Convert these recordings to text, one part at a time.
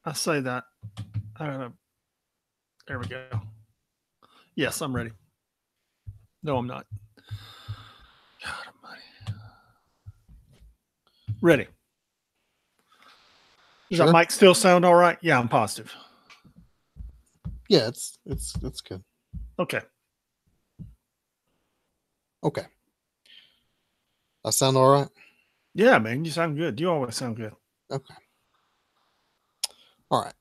I say that. There we go. Yes, I'm ready. No, I'm not. God Almighty. Ready. Does that Sure. mic still sound all right? Yeah, I'm positive. Yeah, it's good. Okay. Okay. I sound all right. Yeah, man, you sound good. You always sound good. Okay. All right.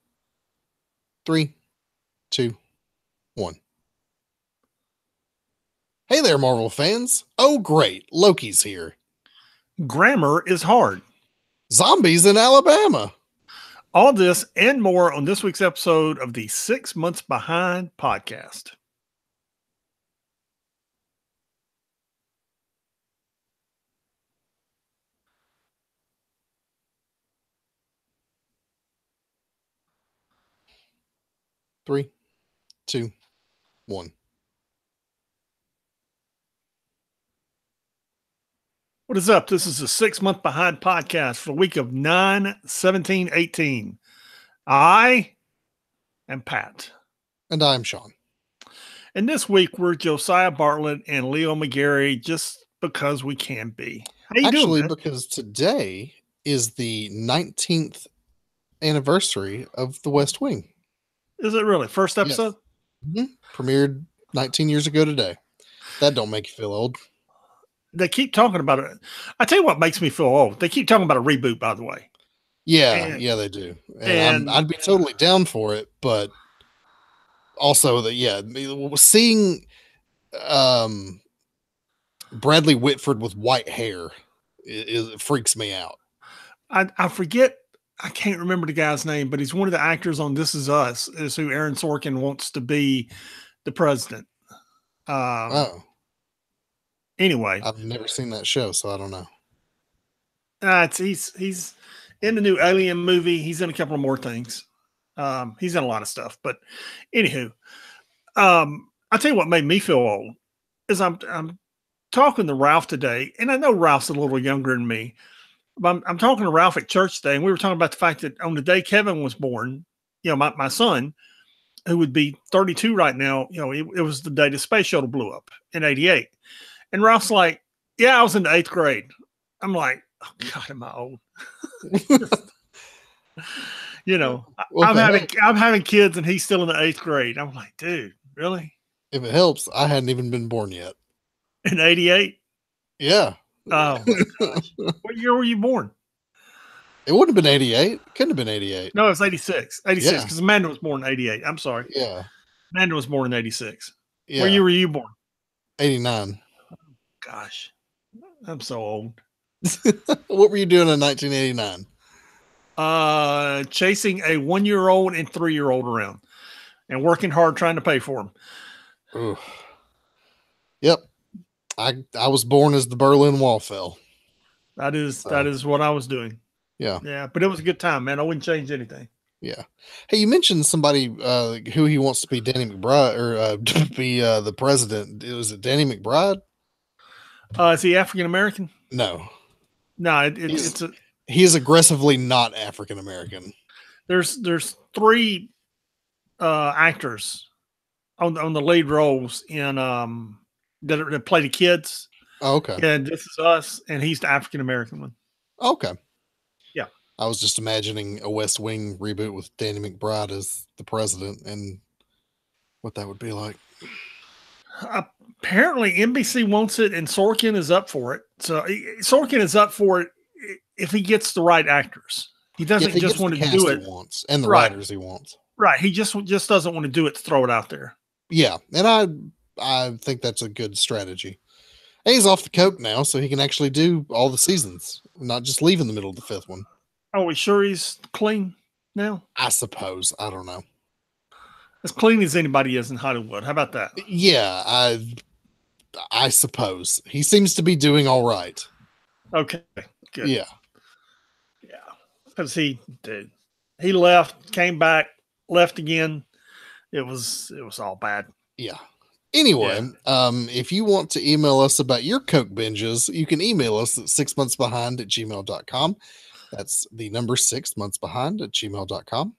3, 2, 1. Hey there, Marvel fans. Oh, great. Loki's here. Grammar is hard. Zombies in Alabama. All this and more on this week's episode of the 6 Months Behind podcast. Three, two, one. What is up? This is the 6 Month Behind podcast for the week of 9/17/18. I am Pat. And I'm Sean. And this week we're Josiah Bartlett and Leo McGarry just because we can be. How you doing, man? Because today is the 19th anniversary of The West Wing. Is it really? First episode? Yes. Premiered 19 years ago today. That don't make you feel old. They keep talking about it. I tell you what makes me feel old. They keep talking about a reboot, by the way. Yeah, they do. And I'd be totally down for it, but also seeing Bradley Whitford with white hair it freaks me out. I forget, I can't remember the guy's name, but he's one of the actors on This Is Us, is who Aaron Sorkin wants to be the president. Anyway, I've never seen that show, so I don't know. He's in the new Alien movie. He's in a couple of more things. He's in a lot of stuff, but anywho, I tell you what made me feel old is I'm talking to Ralph today, and I know Ralph's a little younger than me, but I'm talking to Ralph at church today, and we were talking about the fact that on the day Kevin was born, my son, who would be 32 right now, it was the day the space shuttle blew up in '88. And Ralph's like, yeah, I was in the 8th grade. I'm like, oh God, am I old? I'm having kids and he's still in the 8th grade. I'm like, dude, really? If it helps, I hadn't even been born yet. In '88? Yeah. Oh my gosh. What year were you born? It wouldn't have been '88. Couldn't have been '88. No, it's '86. '86, because Amanda was born in '88. I'm sorry. Yeah. Amanda was born in '86. Yeah. What year were you born? '89. Gosh, I'm so old. What were you doing in 1989? Chasing a 1-year-old and 3-year-old around and working hard trying to pay for them. Ooh. Yep. I was born as the Berlin Wall fell. That is what I was doing. Yeah. Yeah, but it was a good time, man. I wouldn't change anything. Yeah. Hey, you mentioned somebody who he wants to be Danny McBride or to be the president. Was it Danny McBride? Is he African American? No. No, he is aggressively not African American. There's 3 actors on the lead roles in that play the kids. Oh, okay. And This Is Us, and he's the African American one. Okay. Yeah. I was just imagining a West Wing reboot with Danny McBride as the president and what that would be like. Apparently NBC wants it and Sorkin is up for it. So Sorkin is up for it if he gets the right actors. He doesn't just want to do it. He wants, and the writers he wants. Right. He just doesn't want to do it to throw it out there. Yeah. And I think that's a good strategy. And he's off the coke now, so he can actually do all the seasons, not just leave in the middle of the 5th one. Are we sure he's clean now? I suppose. I don't know. As clean as anybody is in Hollywood. How about that? Yeah, I suppose. He seems to be doing all right. Okay, good. Yeah. Yeah. Because he left, came back, left again. It was all bad. Yeah. Anyway, if you want to email us about your Coke binges, you can email us at 6monthsbehind@gmail.com. That's the number 6monthsbehind@gmail.com.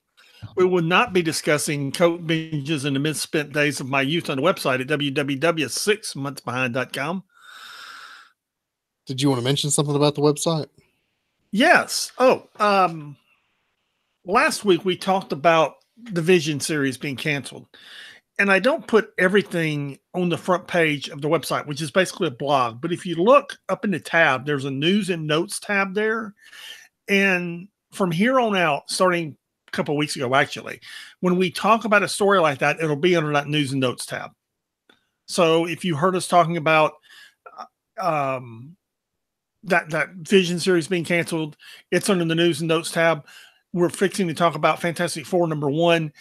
We will not be discussing coke binges and the misspent days of my youth on the website at www.6monthsbehind.com. Did you want to mention something about the website? Yes. Oh, last week we talked about the Vision series being canceled. And I don't put everything on the front page of the website, which is basically a blog. But if you look up in the tab, there's a news and notes tab there. And from here on out, starting a couple of weeks ago, actually, when we talk about a story like that, it'll be under that news and notes tab. So if you heard us talking about that Vision series being canceled, it's under the news and notes tab. We're fixing to talk about Fantastic Four #1.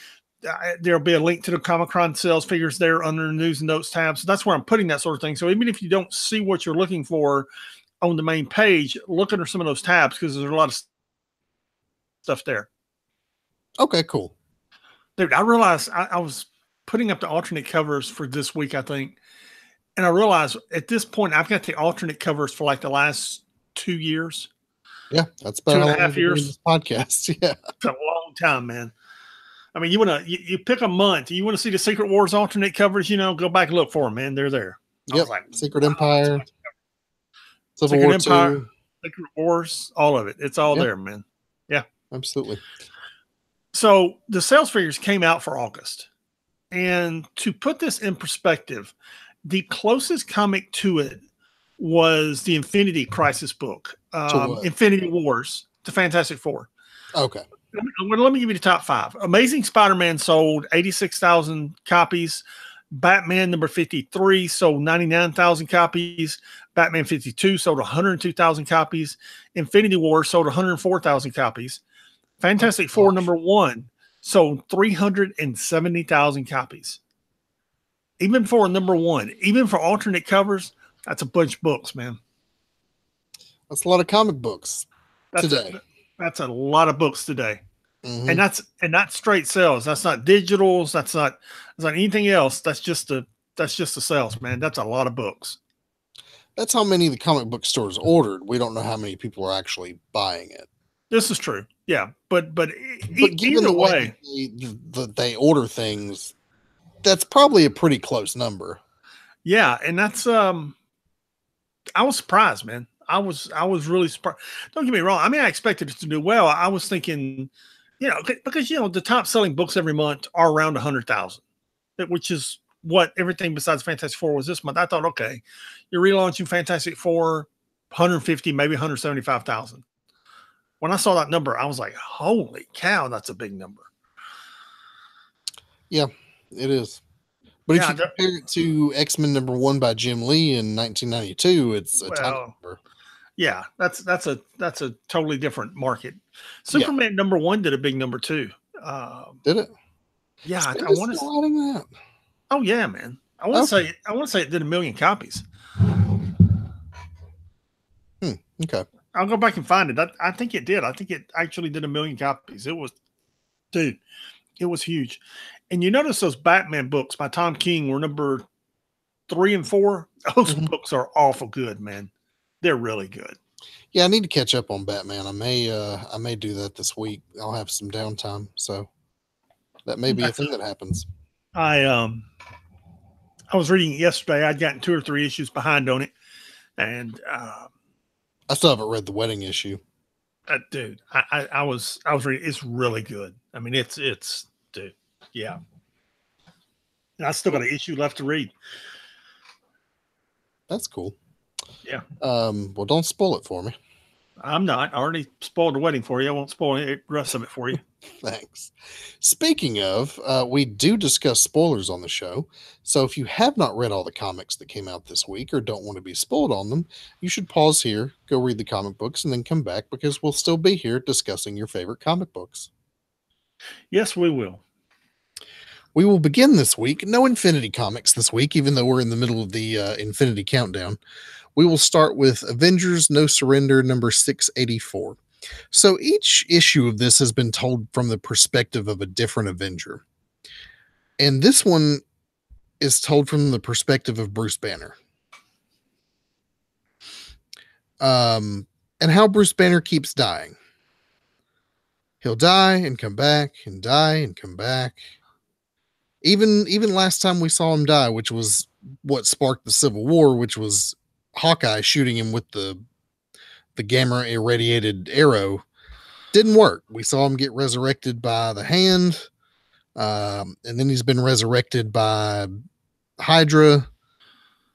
There'll be a link to the Comic-Con sales figures there under the news and notes tab. So that's where I'm putting that sort of thing. So even if you don't see what you're looking for on the main page, look under some of those tabs because there's a lot of stuff there. Okay, cool. Dude, I realized I was putting up the alternate covers for this week, I think. And I realized at this point, I've got the alternate covers for like the last 2 years. Yeah, that's about 2.5 years. This podcast. Yeah, it's a long time, man. I mean, you pick a month. You want to see the Secret Wars alternate covers, go back and look for them, man. They're there. Yep. Secret Empire, Civil War Empire, 2. Secret Wars, all of it. It's all there, man. Yeah. Absolutely. So the sales figures came out for August. And to put this in perspective, the closest comic to it was the Infinity Crisis book, Infinity Wars, the Fantastic Four. Okay. Let me give you the top 5. Amazing Spider-Man sold 86,000 copies. Batman #53 sold 99,000 copies. Batman 52 sold 102,000 copies. Infinity War sold 104,000 copies. Fantastic Four #1 sold 370,000 copies. Even for #1, even for alternate covers, that's a bunch of books, man. That's a lot of comic books today. That's a lot of books today. Mm-hmm. And that's straight sales. That's not digitals. That's not anything else. That's just the sales, man. That's a lot of books. That's how many the comic book stores ordered. We don't know how many people are actually buying it. This is true. Yeah. But given the way they order things, that's probably a pretty close number. Yeah. And that's, I was surprised, man. I was really surprised. Don't get me wrong. I mean, I expected it to do well. I was thinking, because the top selling books every month are around 100,000, which is what everything besides Fantastic Four was this month. I thought, okay, you're relaunching Fantastic Four, 150, maybe 175,000. When I saw that number, I was like, holy cow, that's a big number. Yeah, it is. But if you compare it to X-Men #1 by Jim Lee in 1992, it's a ton number. Yeah, that's a totally different market. Superman #1 did a big number too. Did it? Yeah, I want to say that. Oh yeah, man. I want to say it did 1 million copies. Okay. I'll go back and find it. I think it did. I think it actually did 1 million copies. It was huge. And you notice those Batman books by Tom King were number 3 and 4. Those books are awful good, man. They're really good. Yeah, I need to catch up on Batman. I may do that this week. I'll have some downtime, so that may be a thing that happens. I was reading it yesterday. I'd gotten 2 or 3 issues behind on it, and I still haven't read the wedding issue. Dude, I was reading. It's really good. I mean, it's dude, yeah. And I still got an issue left to read. That's cool. Yeah. Well, don't spoil it for me. I'm not. I already spoiled the wedding for you. I won't spoil the rest of it for you. Thanks. Speaking of, we do discuss spoilers on the show. So if you have not read all the comics that came out this week or don't want to be spoiled on them, you should pause here, go read the comic books, and then come back because we'll still be here discussing your favorite comic books. Yes, we will. We will begin this week. No Infinity Comics this week, even though we're in the middle of the Infinity Countdown. We will start with Avengers No Surrender number 684. So each issue of this has been told from the perspective of a different Avenger. And this one is told from the perspective of Bruce Banner. And how Bruce Banner keeps dying. He'll die and come back and die and come back. Even last time we saw him die, which was what sparked the Civil War, which was Hawkeye shooting him with the gamma irradiated arrow, didn't work. We saw him get resurrected by the Hand, and then he's been resurrected by Hydra,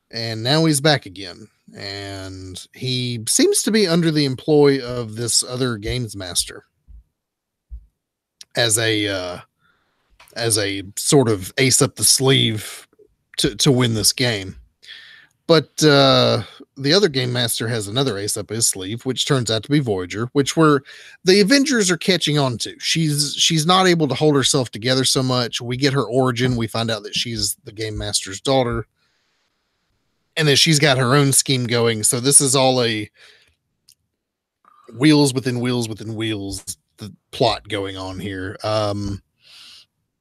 and now he's back again. And he seems to be under the employ of this other games master as a sort of ace up the sleeve to win this game. But the other game master has another ace up his sleeve, which turns out to be Voyager, which the Avengers are catching on to. She's not able to hold herself together so much. We get her origin. We find out that she's the game master's daughter, and that she's got her own scheme going. So this is all a wheels within wheels within wheels, the plot going on here.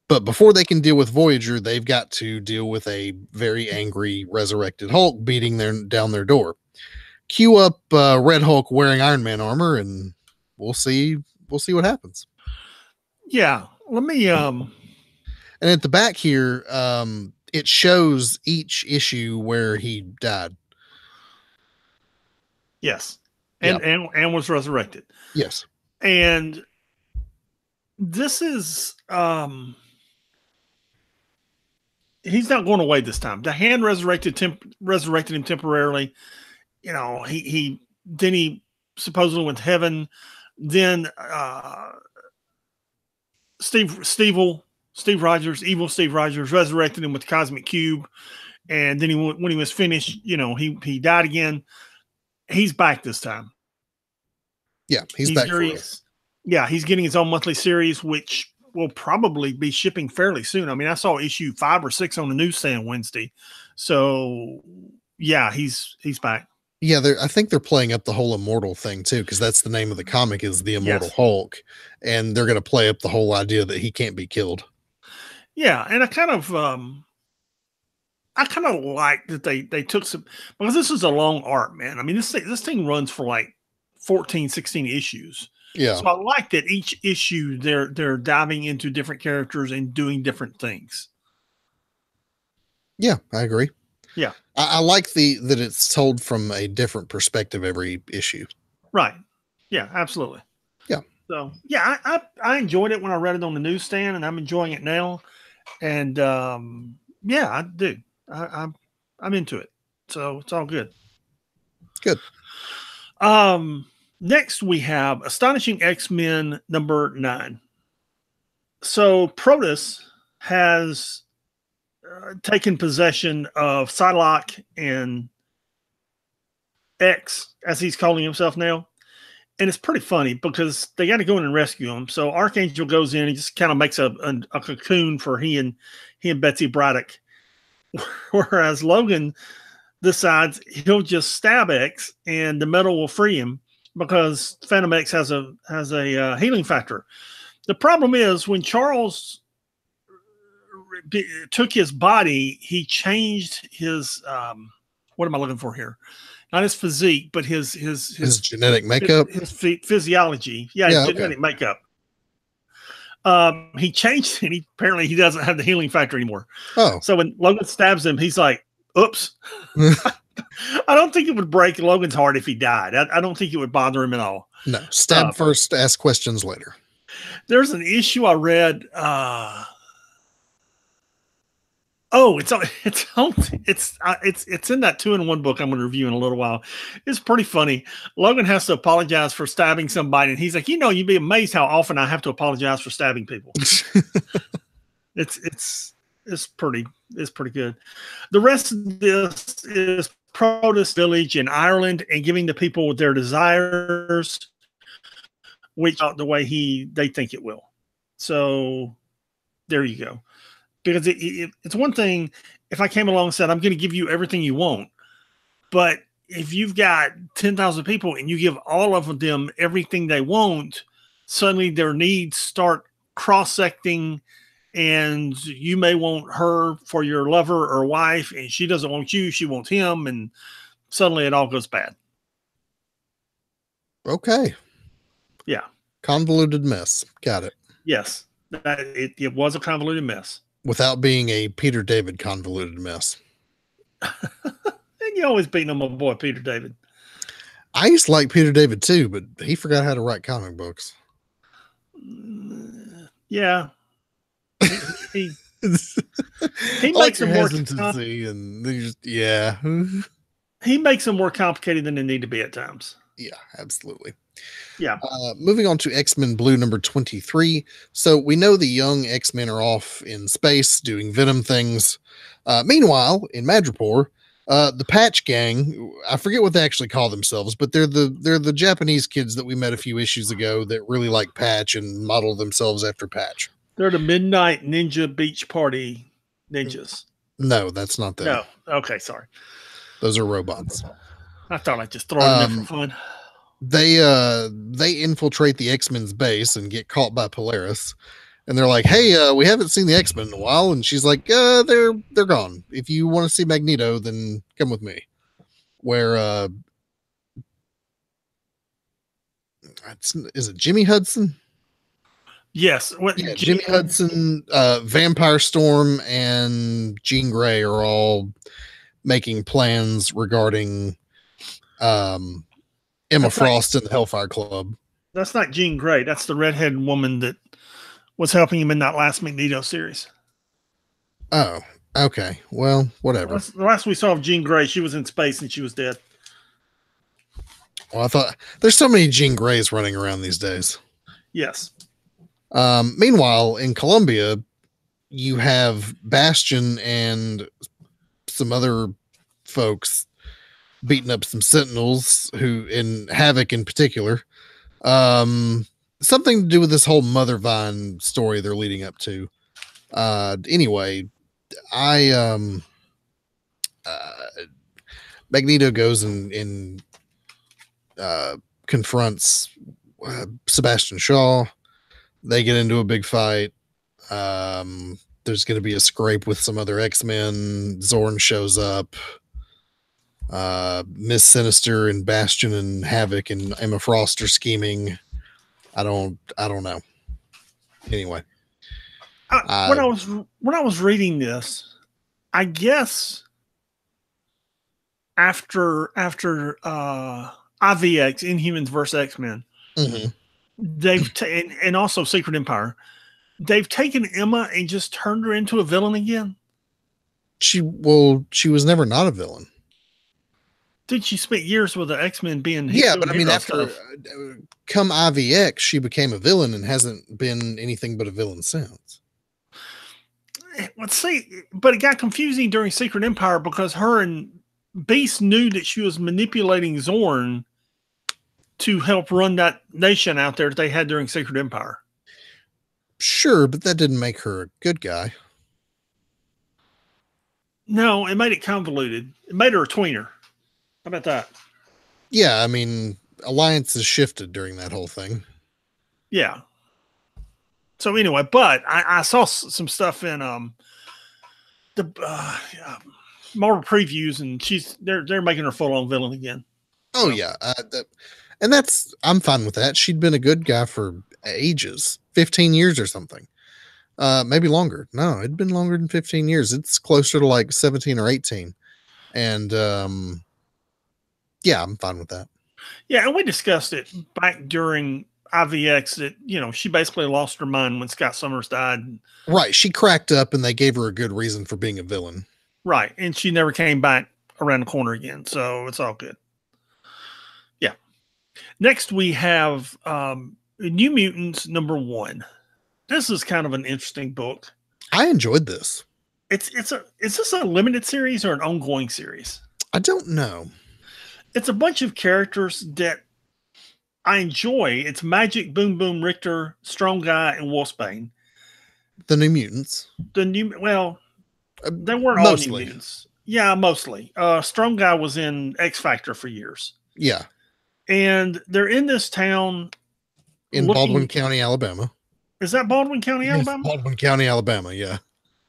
But before they can deal with Voyager, they've got to deal with a very angry resurrected Hulk beating down their door. Cue up Red Hulk wearing Iron Man armor, and we'll see what happens. Yeah, let me. And at the back here, it shows each issue where he died. Yes, and was resurrected. Yes, and this is. He's not going away this time. The Hand resurrected him temporarily. You know, he supposedly went to heaven. Then Steve Rogers, evil Steve Rogers, resurrected him with the Cosmic Cube. And then when he was finished, you know, he died again. He's back this time. Yeah, he's back. He's getting his own monthly series, which will probably be shipping fairly soon. I mean, I saw issue 5 or 6 on the newsstand Wednesday. So yeah, he's back. Yeah, I think they're playing up the whole immortal thing too, because that's the name of the comic, is the Immortal Hulk, and they're going to play up the whole idea that he can't be killed. Yeah, and I kind of like that they took some, because this is a long arc, man. I mean, this thing runs for like 14, 16 issues. Yeah. So I like that each issue they're diving into different characters and doing different things. Yeah, I agree. Yeah. I like that it's told from a different perspective every issue. Right. Yeah, absolutely. Yeah. So yeah, I enjoyed it when I read it on the newsstand, and I'm enjoying it now. And yeah, I do. I'm into it. So it's all good. Good. Next, we have Astonishing X-Men number 9. So Protus has taken possession of Psylocke and X, as he's calling himself now. And it's pretty funny because they got to go in and rescue him. So Archangel goes in, he just kind of makes a cocoon for he and Betsy Braddock. Whereas Logan decides he'll just stab X and the metal will free him, because Phantom X has a healing factor. The problem is, when Charles took his body, he changed his what am I looking for here? Not his physique, but his genetic makeup, his physiology. Yeah, his genetic makeup. He changed it. Apparently he doesn't have the healing factor anymore. Oh, so when Logan stabs him, he's like, "Oops." I don't think it would break Logan's heart if he died. I don't think it would bother him at all. No, stab first, ask questions later. There's an issue I read. It's in that 2-in-1 book I'm going to review in a little while. It's pretty funny. Logan has to apologize for stabbing somebody, and he's like, you'd be amazed how often I have to apologize for stabbing people. It's pretty good. The rest of this is Protus Village in Ireland and giving the people their desires, which the way they think it will. So there you go. Because it's one thing if I came along and said, I'm going to give you everything you want, but if you've got 10,000 people and you give all of them everything they want, suddenly their needs start cross-secting. And you may want her for your lover or wife, and she doesn't want you, she wants him, and suddenly it all goes bad. Okay. Yeah. Convoluted mess. Got it. Yes, it was a convoluted mess. Without being a Peter David convoluted mess. And you always beating on my boy Peter David. I used to like Peter David too, but he forgot how to write comic books. Yeah. He makes them more and just, yeah. He makes them more complicated than they need to be at times. Yeah, absolutely. Yeah. Moving on to X-Men Blue number 23. So we know the young X-Men are off in space doing Venom things. Meanwhile, in Madripoor, the Patch Gang, I forget what they actually call themselves, but they're the Japanese kids that we met a few issues ago that really like Patch and model themselves after Patch. They're the Midnight Ninja Beach Party ninjas. No, that's not them. No. Okay, sorry. Those are robots. I thought I'd just throw it in there for fun. They infiltrate the X-Men's base and get caught by Polaris. And they're like, "Hey, we haven't seen the X-Men in a while." And she's like, they're gone. If you want to see Magneto, then come with me." Where is it Jimmy Hudson? Yes. Jimmy Hudson, Vampire Storm, and Jean Grey are all making plans regarding Emma Frost and the Hellfire Club. That's not Jean Grey. That's the redheaded woman that was helping him in that last Magneto series. Oh, okay. Well, whatever. The last we saw of Jean Grey, she was in space and she was dead. Well, I thought there's so many Jean Greys running around these days. Yes. Meanwhile, in Colombia, you have Bastion and some other folks beating up some Sentinels, who in Havoc in particular. Something to do with this whole Mother Vine story they're leading up to. Anyway, Magneto goes and confronts Sebastian Shaw. They get into a big fight. There's going to be a scrape with some other X-Men. Zorn shows up. Miss Sinister and Bastion and Havoc and Emma Frost are scheming. I don't know. Anyway, when I was reading this, I guess after IVX, Inhumans vs. X-Men, they've and also Secret Empire, they've taken Emma and just turned her into a villain again. She was never not a villain. Did she spend years with the X-Men being? Yeah, but I mean, after come IVX, she became a villain and hasn't been anything but a villain since. Let's see, but it got confusing during Secret Empire because her and Beast knew that she was manipulating Zorn to help run that nation out there that they had during Secret Empire. Sure, but that didn't make her a good guy. No, it made it convoluted. It made her a tweener. How about that? Yeah, I mean, alliances shifted during that whole thing. Yeah. So anyway, but I saw some stuff in the Marvel previews, and they're making her full on villain again. Oh yeah, and I'm fine with that. She'd been a good guy for ages, 15 years or something, maybe longer. No, it'd been longer than 15 years. It's closer to like 17 or 18, and yeah, I'm fine with that. Yeah, and we discussed it back during IVX that, she basically lost her mind when Scott Summers died. Right. She cracked up and they gave her a good reason for being a villain. Right. And she never came back around the corner again. So it's all good. Yeah. Next we have New Mutants #1. This is kind of an interesting book. I enjoyed this. Is this a limited series or an ongoing series? I don't know. It's a bunch of characters that I enjoy. It's Magic, Boom Boom, Richter, Strong Guy, and Wolfsbane. The New Mutants. They weren't all New Mutants. Yeah, mostly. Strong Guy was in X Factor for years. Yeah. And they're in this town. In Baldwin County, Alabama. Is that Baldwin County, Alabama? Baldwin County, Alabama, yeah.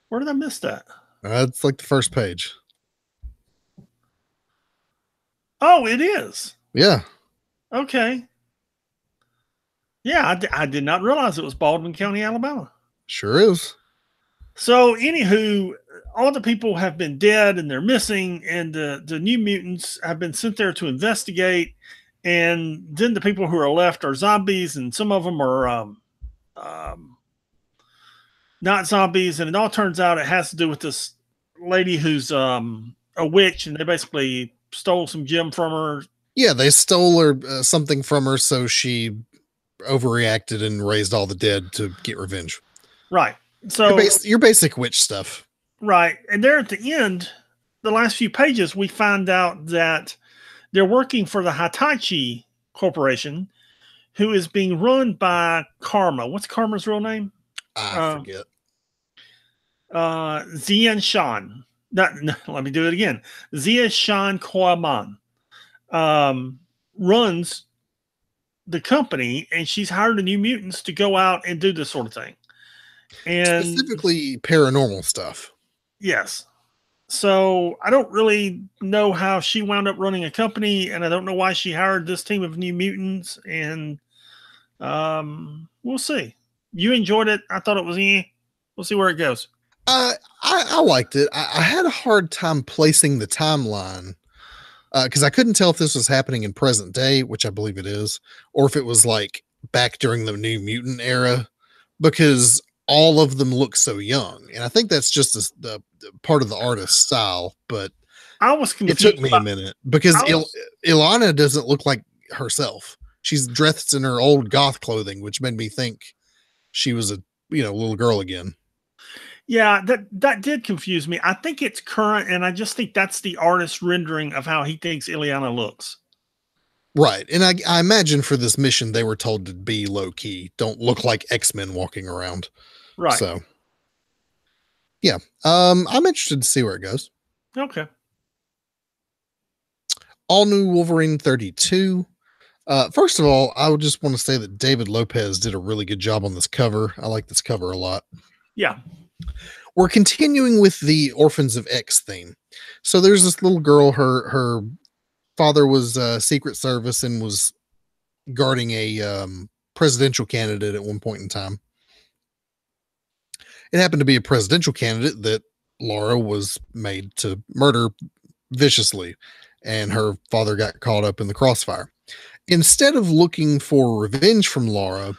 Where did I miss that? It's like the first page. Oh, it is. Yeah. Okay. Yeah, I did not realize it was Baldwin County, Alabama. Sure is. So, anywho, all the people have been dead and they're missing, and the New Mutants have been sent there to investigate. And then the people who are left are zombies, and some of them are um, not zombies. And it all turns out it has to do with this lady who's a witch, and they basically stole some gem from her. Yeah, they stole her something from her, so she overreacted and raised all the dead to get revenge. Right. So your basic witch stuff. Right. And there at the end, the last few pages, we find out that they're working for the Hitachi Corporation, who is being run by Karma. What's Karma's real name? I forget. Zian Shan. No, let me do it again. Zia Shan Kwaman runs the company, and she's hired the New Mutants to go out and do this sort of thing. And specifically paranormal stuff. Yes. So I don't really know how she wound up running a company, and I don't know why she hired this team of New Mutants. And we'll see. You enjoyed it. I thought it was we'll see where it goes. I liked it. I had a hard time placing the timeline because I couldn't tell if this was happening in present day, which I believe it is, or if it was like back during the New Mutant era, because all of them look so young. And I think that's just the part of the artist's style, but I was confused. It took me a minute because Ilana doesn't look like herself. She's dressed in her old goth clothing, which made me think she was a little girl again. Yeah, that did confuse me. I think it's current, and I just think that's the artist's rendering of how he thinks Illyana looks. Right. And I imagine for this mission, they were told to be low key. Don't look like X-Men walking around. Right. So, yeah. I'm interested to see where it goes. Okay. All New Wolverine 32. First of all, I would just want to say that David Lopez did a really good job on this cover. I like this cover a lot. Yeah. We're continuing with the Orphans of X theme. So there's this little girl, her father was Secret Service and was guarding a presidential candidate at one point in time. It happened to be a presidential candidate that Laura was made to murder viciously, and her father got caught up in the crossfire. Instead of looking for revenge from Laura,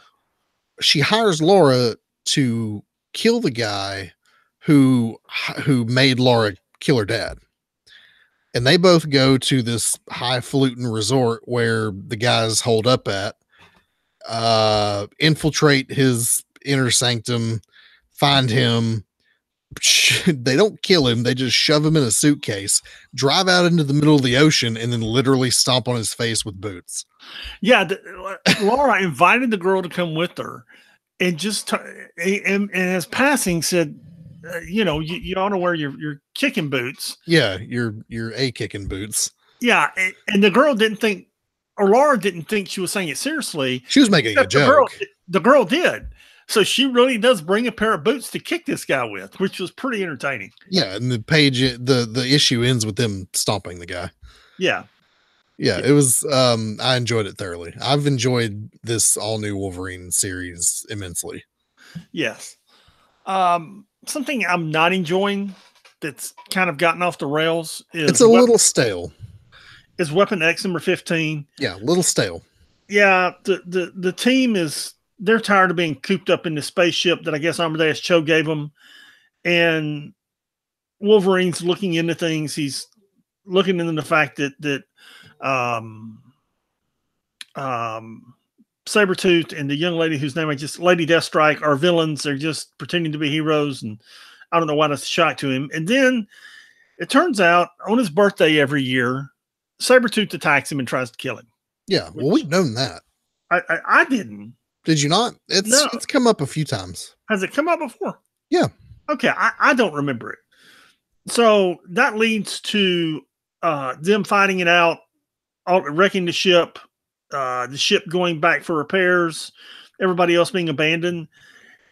she hires Laura to kill the guy who made Laura kill her dad. And they both go to this highfalutin resort where the guys hold up at, infiltrate his inner sanctum, find him. They don't kill him. They just shove him in a suitcase, drive out into the middle of the ocean, and then literally stomp on his face with boots. Yeah. Laura invited the girl to come with her, and just and as passing said, you ought to wear your kicking boots. Yeah, your a kicking boots. Yeah, and the girl didn't think, or Laura didn't think she was saying it seriously. She was making a joke. The girl did. So she really does bring a pair of boots to kick this guy with, which was pretty entertaining. Yeah, and the issue ends with them stomping the guy. Yeah. Yeah, it was I enjoyed it thoroughly. I've enjoyed this all new Wolverine series immensely. Yes. Something I'm not enjoying that's kind of gotten off the rails is it's a little stale. Is Weapon X number 15. Yeah, a little stale. Yeah, the team they're tired of being cooped up in the spaceship that I guess Amadeus Cho gave them. And Wolverine's looking into things. He's looking into the fact that Sabretooth and the young lady whose name Lady Deathstrike are villains. They're just pretending to be heroes. And I don't know why that's a shock to him. And then it turns out on his birthday every year, Sabretooth attacks him and tries to kill him. Yeah. Well, we've known that. I didn't. Did you not? It's come up a few times. Has it come up before? Yeah. Okay. I don't remember it. So that leads to them fighting it out, wrecking the ship going back for repairs, everybody else being abandoned.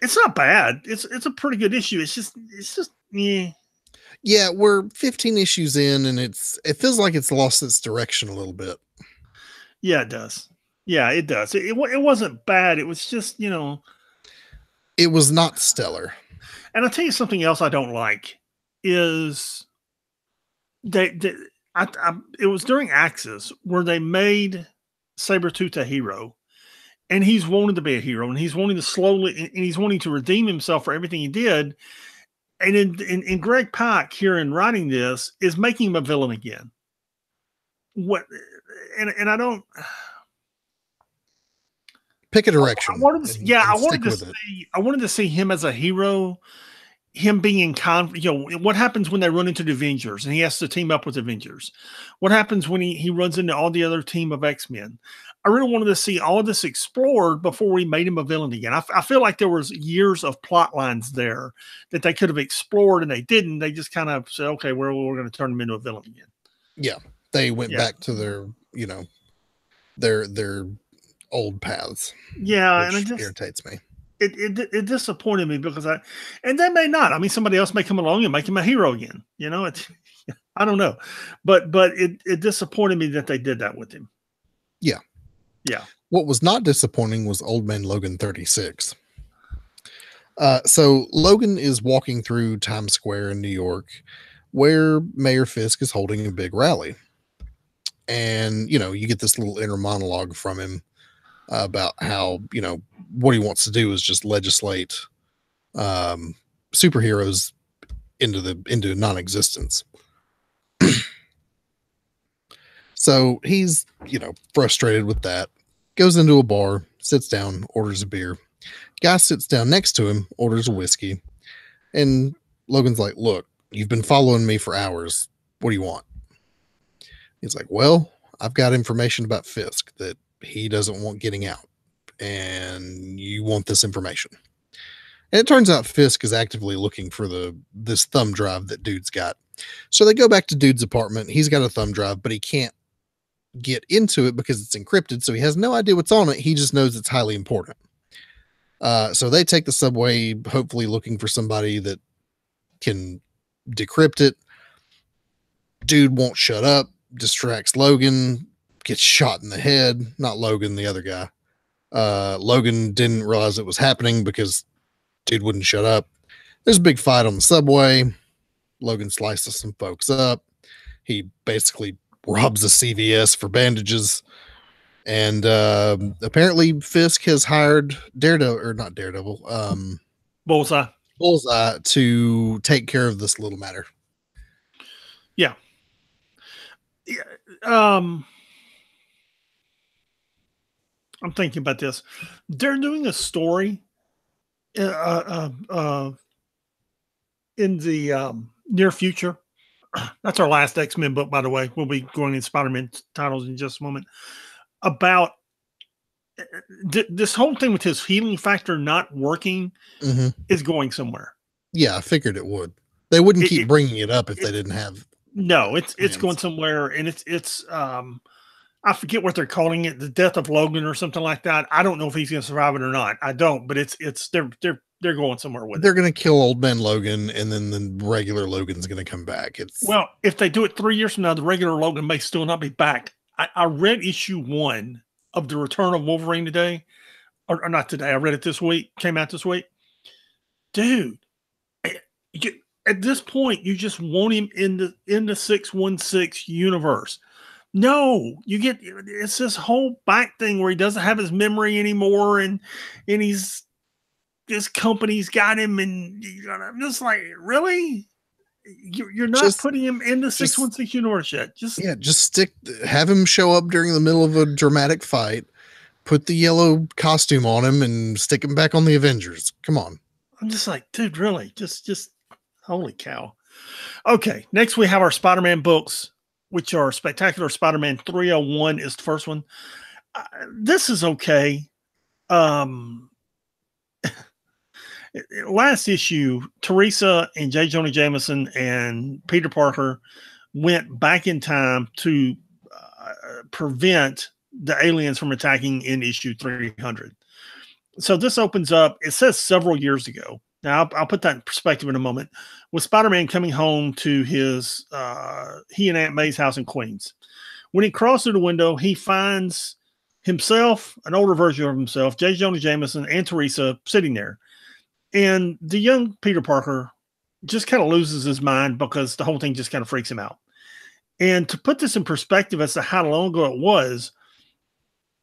It's not bad. It's a pretty good issue. It's just yeah. Yeah, we're 15 issues in, and it feels like it's lost its direction a little bit. Yeah, it does. Yeah, it does. It wasn't bad. It was just, It was not stellar. and I'll tell you something else I don't like is they it was during Axis where they made Sabretooth a hero, and he's wanted to be a hero, and he's wanting to slowly, and he's wanting to redeem himself for everything he did. And in Greg Pak here in writing this is making him a villain again. What and I don't pick a direction. I wanted to see him as a hero, him being in conflict. What happens when they run into the Avengers and he has to team up with Avengers? What happens when he runs into all the other team of X-Men? I really wanted to see all of this explored before we made him a villain again. I feel like there was years of plot lines there that they could have explored and they didn't. They just kind of said, okay, we're going to turn him into a villain again. Yeah. They went back to their, their old paths. Yeah. And it just irritates me. It disappointed me because and they may not. I mean, somebody else may come along and make him a hero again. I don't know, but it disappointed me that they did that with him. Yeah. Yeah. What was not disappointing was Old Man Logan 36. So Logan is walking through Times Square in New York, where Mayor Fisk is holding a big rally. And, you get this little inner monologue from him about how, what he wants to do is just legislate superheroes into non-existence. So he's, frustrated with that, goes into a bar, sits down, orders a beer. Guy sits down next to him, orders a whiskey. And Logan's like, look, you've been following me for hours. What do you want? He's like, well, I've got information about Fisk that he doesn't want getting out. And you want this information. And it turns out Fisk is actively looking for this thumb drive that dude's got. So they go back to dude's apartment. He's got a thumb drive, but he can't get into it because it's encrypted. So he has no idea what's on it. He just knows it's highly important. So they take the subway, hopefully looking for somebody that can decrypt it. Dude won't shut up, distracts Logan, gets shot in the head. Not Logan, the other guy. Logan didn't realize it was happening because dude wouldn't shut up. There's a big fight on the subway. Logan slices some folks up. He basically robs a CVS for bandages. And apparently Fisk has hired Bullseye to take care of this little matter. Yeah. I'm thinking about this. They're doing a story in the near future. That's our last X-Men book, by the way. We'll be going in Spider-Man titles in just a moment. About this whole thing with his healing factor not working is going somewhere. Yeah, I figured it would. They wouldn't keep bringing it up if they didn't have. No, it's going somewhere, and it's I forget what they're calling it, the death of Logan or something like that. I don't know if he's going to survive it or not. I don't, but they're going somewhere with it. They're going to kill Old Man Logan, and then the regular Logan's going to come back. Well, if they do it 3 years from now, the regular Logan may still not be back. I read issue 1 of the Return of Wolverine today, or not today. I read it this week. Came out this week, dude. At this point, you just want him in the 616 universe. No, it's this whole back thing where he doesn't have his memory anymore, and this company's got him, and I'm just like, really? You're not putting him in the 616 universe yet. Have him show up during the middle of a dramatic fight, put the yellow costume on him, and stick him back on the Avengers. Come on. I'm just like, dude, really? Just holy cow. Okay, next we have our Spider-Man books, which are Spectacular Spider-Man 301 is the first one. This is okay. Last issue, Teresa and J. Jonah Jameson and Peter Parker went back in time to prevent the aliens from attacking in issue 300. So this opens up, it says several years ago. Now, I'll put that in perspective in a moment. With Spider-Man coming home to he and Aunt May's house in Queens. When he crosses the window, he finds himself, an older version of himself, J. Jonah Jameson, and Teresa sitting there. And the young Peter Parker just kind of loses his mind because the whole thing just kind of freaks him out. And to put this in perspective as to how long ago it was,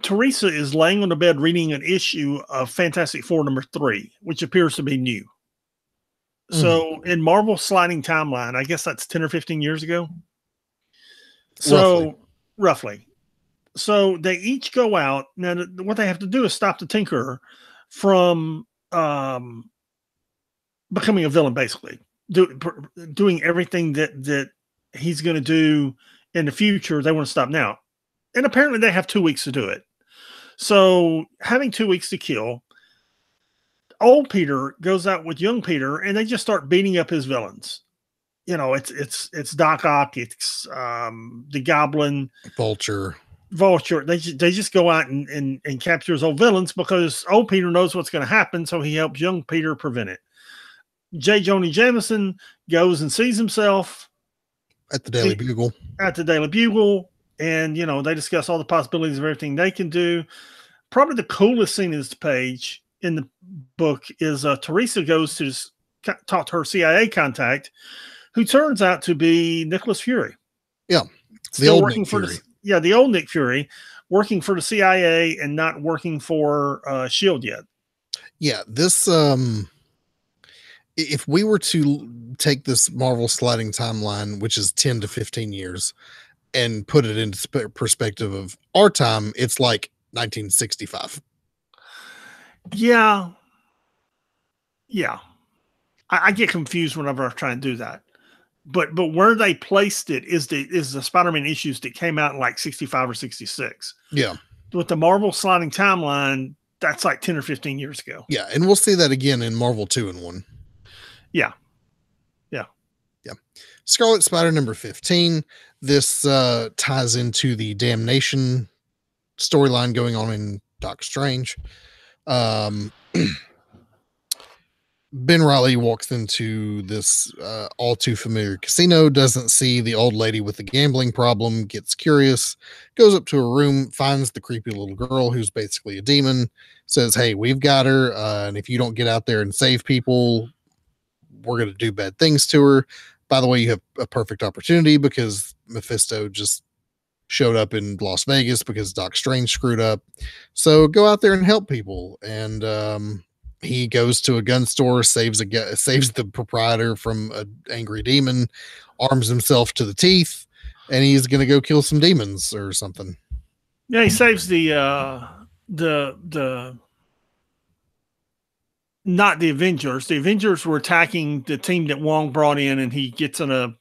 Teresa is laying on the bed reading an issue of Fantastic Four #3, which appears to be new. So in Marvel sliding timeline, I guess that's 10 or 15 years ago. So roughly. So they each go out. Now, what they have to do is stop the Tinkerer from becoming a villain, basically. Doing everything that he's going to do in the future. They want to stop now. And apparently they have 2 weeks to do it. So having 2 weeks to kill, old Peter goes out with young Peter and they just start beating up his villains. You know, it's Doc Ock, it's the Goblin, Vulture. They just go out and capture his old villains because old Peter knows what's going to happen, so he helps young Peter prevent it. J. Jonah Jameson goes and sees himself at the Daily Bugle. And, you know, they discuss all the possibilities of everything they can do. Probably the coolest scene in this page in the book is Teresa goes to talk to her CIA contact, who turns out to be Nicholas Fury. Yeah. The old Nick Fury. The old Nick Fury, working for the CIA and not working for S.H.I.E.L.D. yet. Yeah. This, if we were to take this Marvel sliding timeline, which is 10 to 15 years, and put it into perspective of our time, it's like 1965. Yeah. I get confused whenever I try and do that. But where they placed it is the Spider-Man issues that came out in like 65 or 66. Yeah. With the Marvel sliding timeline, that's like 10 or 15 years ago. Yeah. And we'll see that again in Marvel 2-in-1. Yeah. Scarlet Spider #15. This ties into the Damnation storyline going on in Doc Strange. Ben Reilly walks into this all too familiar casino, doesn't see the old lady with the gambling problem, gets curious, goes up to her room, finds the creepy little girl who's basically a demon, says, "Hey, we've got her, and if you don't get out there and save people, we're going to do bad things to her. By the way, you have a perfect opportunity because Mephisto just showed up in Las Vegas because Doc Strange screwed up. So go out there and help people." And he goes to a gun store, saves the proprietor from an angry demon, arms himself to the teeth, and he's going to go kill some demons or something. Yeah, he saves the not the Avengers. The Avengers were attacking the team that Wong brought in, and he gets in a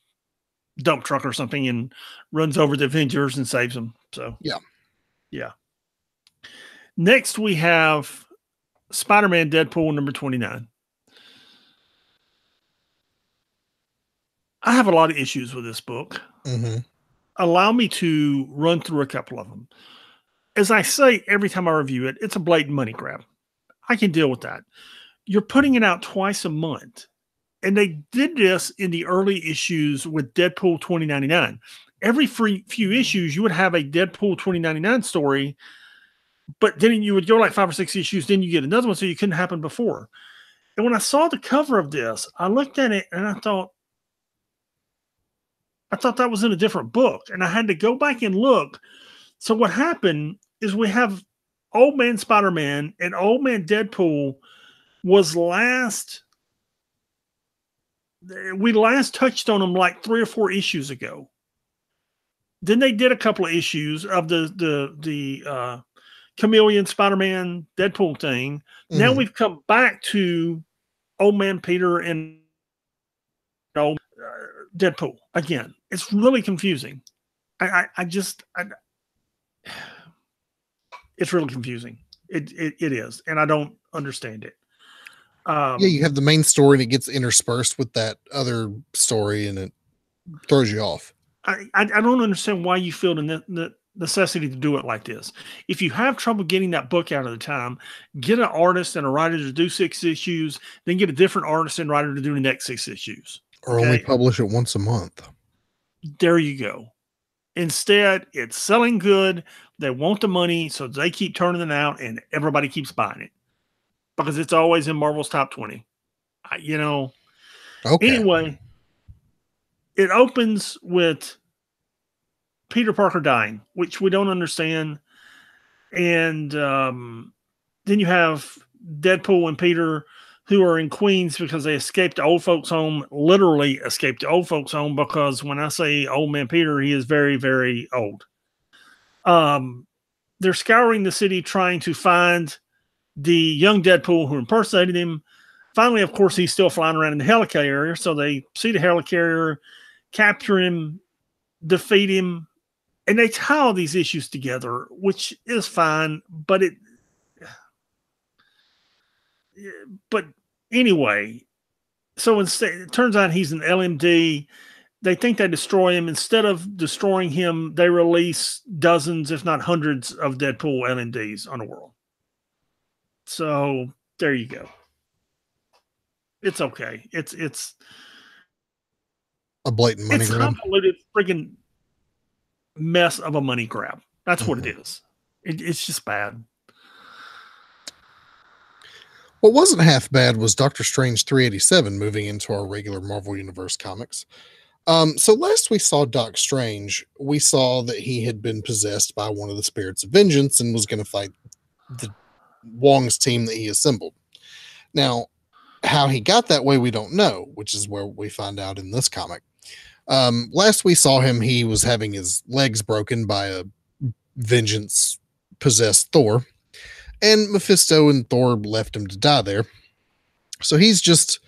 dump truck or something and runs over the Avengers and saves them. So yeah. Next we have Spider-Man Deadpool #29. I have a lot of issues with this book. Mm-hmm. Allow me to run through a couple of them. As I say every time I review it, it's a blatant money grab. I can deal with that. You're putting it out twice a month. And they did this in the early issues with Deadpool 2099. Every few issues, you would have a Deadpool 2099 story, but then you would go like 5 or 6 issues, then you get another one, so you couldn't happen before. And when I saw the cover of this, I looked at it and I thought that was in a different book. And I had to go back and look. So what happened is we have Old Man Spider-Man and Old Man Deadpool was we last touched on them like 3 or 4 issues ago. Then they did a couple of issues of the Chameleon Spider-Man Deadpool thing. Mm-hmm. Now we've come back to Old Man Peter and old Deadpool again. It's really confusing. It's really confusing. It is, and I don't understand it. You have the main story and it gets interspersed with that other story and it throws you off. I don't understand why you feel the necessity to do it like this. If you have trouble getting that book out of the time, get an artist and a writer to do 6 issues, then get a different artist and writer to do the next 6 issues. Or only publish it once a month. There you go. Instead, it's selling good. They want the money, so they keep turning it out, and everybody keeps buying it because it's always in Marvel's top 20. Okay. Anyway, it opens with Peter Parker dying, which we don't understand. And then you have Deadpool and Peter who are in Queens because they escaped the old folks' home, literally escaped the old folks' home, because when I say old man Peter, he is very, very old. They're scouring the city trying to find the young Deadpool who impersonated him. Finally, of course, he's still flying around in the helicarrier, so they see the helicarrier, capture him, defeat him, and they tie all these issues together, which is fine, but anyway, so instead, it turns out he's an LMD. They think they destroy him. Instead of destroying him, they release dozens, if not hundreds, of Deadpool LMDs on the world. So there you go. It's okay. It's a blatant money grab. It's convoluted friggin' mess of a money grab. That's what it is. It's just bad. What wasn't half bad was Doctor Strange 387 moving into our regular Marvel Universe comics. So last we saw Doc Strange, we saw that he had been possessed by one of the spirits of vengeance and was going to fight the Wong's team that he assembled. Now, how he got that way, we don't know, which is where we find out in this comic. Last we saw him, he was having his legs broken by a vengeance possessed Thor, and Mephisto and Thor left him to die there. So he's just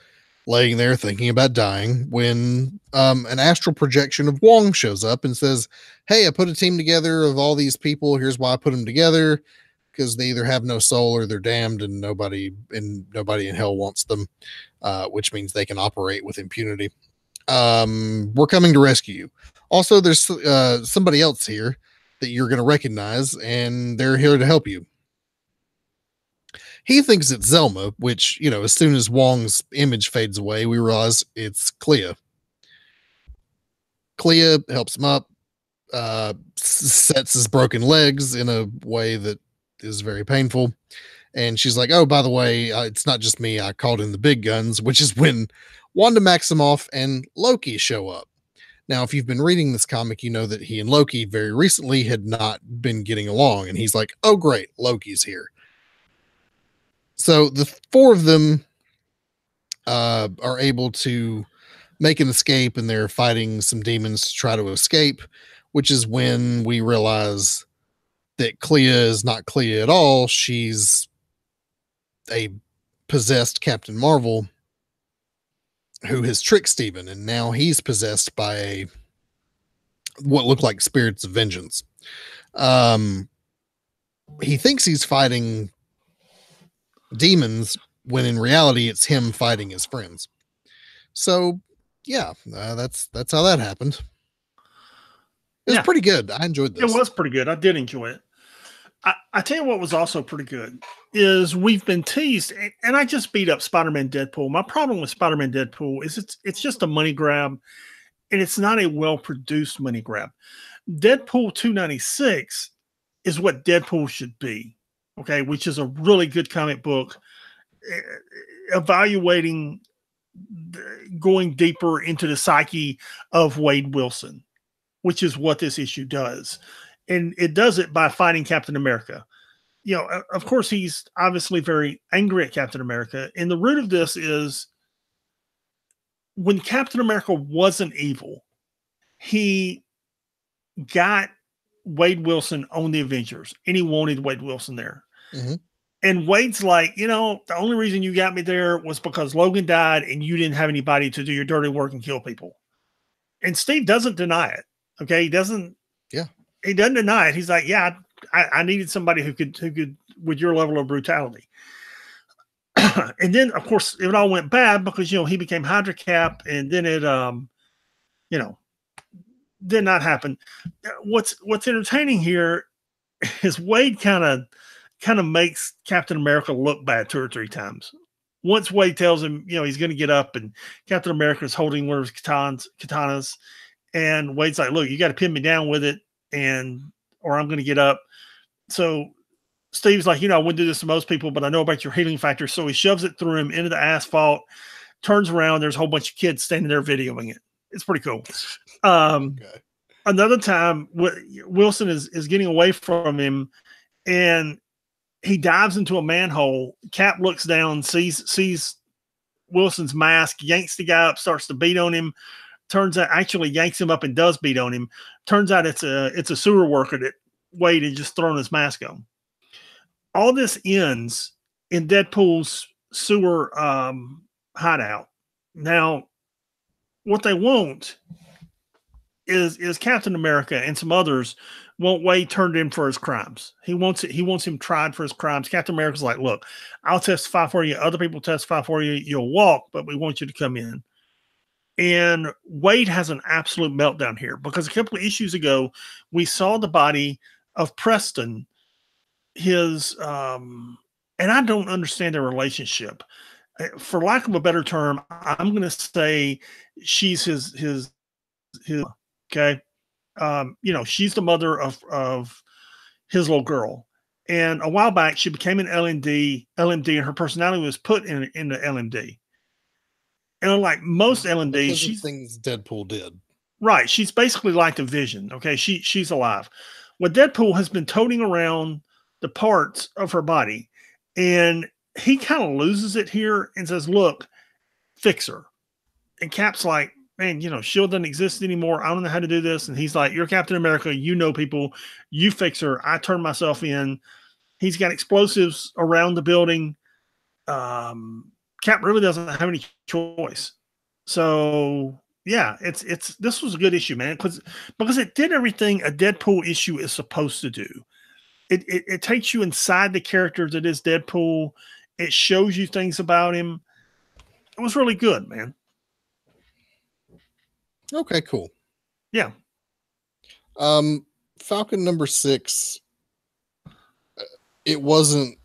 laying there thinking about dying when an astral projection of Wong shows up and says, "Hey, I put a team together of all these people. Here's why I put them together, because they either have no soul or they're damned, and nobody in hell wants them, which means they can operate with impunity. We're coming to rescue you. Also, there's somebody else here that you're going to recognize, and they're here to help you." He thinks it's Zelma, which, as soon as Wong's image fades away, we realize it's Clea. Clea helps him up, sets his broken legs in a way that is very painful. And she's like, "Oh, by the way, it's not just me. I called in the big guns," which is when Wanda Maximoff and Loki show up. Now, if you've been reading this comic, you know that he and Loki very recently had not been getting along. And he's like, "Oh, great, Loki's here." So the four of them are able to make an escape, and they're fighting some demons to try to escape, which is when we realize that Clea is not Clea at all. She's a possessed Captain Marvel who has tricked Steven, and now he's possessed by what look like spirits of vengeance. He thinks he's fighting demons when in reality it's him fighting his friends. So yeah, that's how that happened. It was pretty good. I enjoyed this. It was pretty good. I did enjoy it. I tell you what was also pretty good is we've been teased, and I just beat up Spider-Man Deadpool. My problem with Spider-Man Deadpool is it's just a money grab, and it's not a well-produced money grab. Deadpool 296 is what Deadpool should be, okay, which is a really good comic book evaluating, going deeper into the psyche of Wade Wilson, which is what this issue does. And it does it by fighting Captain America. Of course, he's obviously very angry at Captain America. And the root of this is when Captain America wasn't evil, he got Wade Wilson on the Avengers, and he wanted Wade Wilson there. Mm-hmm. And Wade's like, the only reason you got me there was because Logan died and you didn't have anybody to do your dirty work and kill people. And Steve doesn't deny it. Okay. He doesn't deny it. He's like, yeah, I needed somebody who could, with your level of brutality. And then of course it all went bad because, he became Hydra Cap, and then it, did not happen. What's entertaining here is Wade kind of makes Captain America look bad 2 or 3 times. Once Wade tells him, he's going to get up, and Captain America is holding one of his katanas, And Wade's like, look, you got to pin me down with it, or I'm going to get up. So Steve's like, I wouldn't do this to most people, but I know about your healing factor. So he shoves it through him into the asphalt, turns around. There's a whole bunch of kids standing there videoing it. It's pretty cool. Okay. Another time, Wilson is getting away from him, and he dives into a manhole. Cap looks down, sees Wilson's mask, yanks the guy up, starts to beat on him. Turns out, actually yanks him up and does beat on him. Turns out it's a sewer worker that Wade had just thrown his mask on. All this ends in Deadpool's sewer hideout. Now, what they want is Captain America and some others want Wade turned in for his crimes. He wants him tried for his crimes. Captain America's like, look, I'll testify for you. Other people testify for you. You'll walk, but we want you to come in. And Wade has an absolute meltdown here because a couple of issues ago, we saw the body of Preston, and I don't understand their relationship. For lack of a better term, I'm going to say she's his okay. She's the mother of his little girl. And a while back, she became an LMD, and her personality was put in the LMD. And unlike most LMDs, she's things Deadpool did. Right. She's basically like the Vision. Okay. She's alive. Well, Deadpool has been toting around the parts of her body, and he kind of loses it here and says, look, fix her. And Cap's like, man, S.H.I.E.L.D. doesn't exist anymore. I don't know how to do this. And he's like, you're Captain America. You know people. You fix her. I turn myself in. He's got explosives around the building. Cap really doesn't have any choice. So yeah, this was a good issue, man, because it did everything a Deadpool issue is supposed to do. It takes you inside the character that is Deadpool. It shows you things about him. It was really good, man. Okay, cool. Yeah. Falcon number 6. It wasn't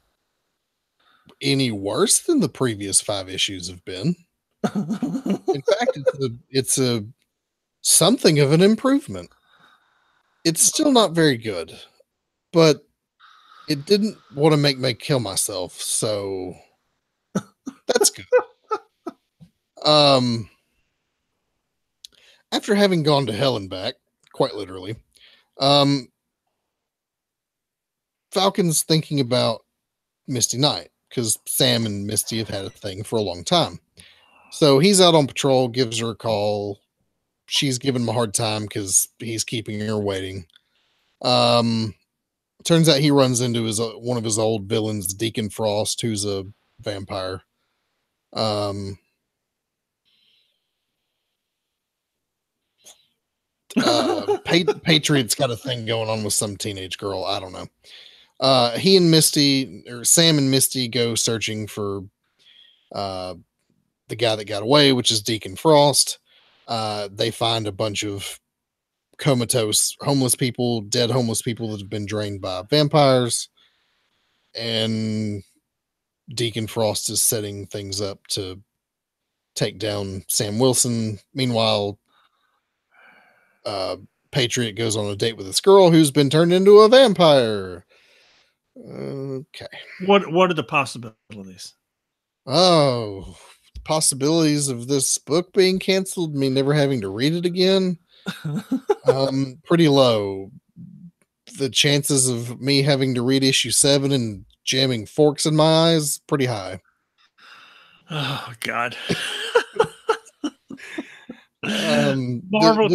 any worse than the previous 5 issues have been. In fact, it's a something of an improvement. It's still not very good, but it didn't want to make me kill myself, so that's good. After having gone to hell and back, quite literally, Falcon's thinking about Misty Knight, because Sam and Misty have had a thing for a long time. So he's out on patrol, gives her a call. She's giving him a hard time because he's keeping her waiting. Turns out he runs into one of his old villains, Deacon Frost, who's a vampire. Patriot's got a thing going on with some teenage girl. I don't know. He and Misty, or Sam and Misty, go searching for the guy that got away, which is Deacon Frost. They find a bunch of comatose homeless people, dead homeless people that have been drained by vampires. And Deacon Frost is setting things up to take down Sam Wilson. Meanwhile, Patriot goes on a date with this girl who's been turned into a vampire. Okay. What are the possibilities? Oh, possibilities of this book being canceled, me never having to read it again. Pretty low. The chances of me having to read issue 7 and jamming forks in my eyes, pretty high. Oh God. Marvel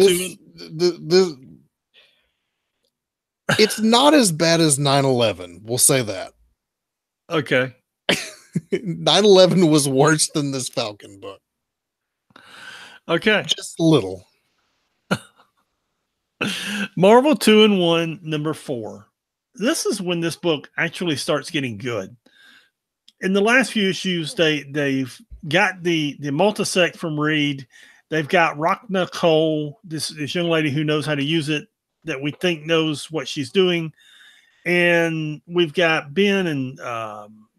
it's not as bad as 9/11. We'll say that. Okay. 9/11 was worse than this Falcon book. Okay. Just a little. Marvel 2-in-1 number 4. This is when this book actually starts getting good. In the last few issues, they've got the multisect from Reed. They've got Rachna Cole, this young lady who knows how to use it, that we think knows what she's doing. And we've got Ben and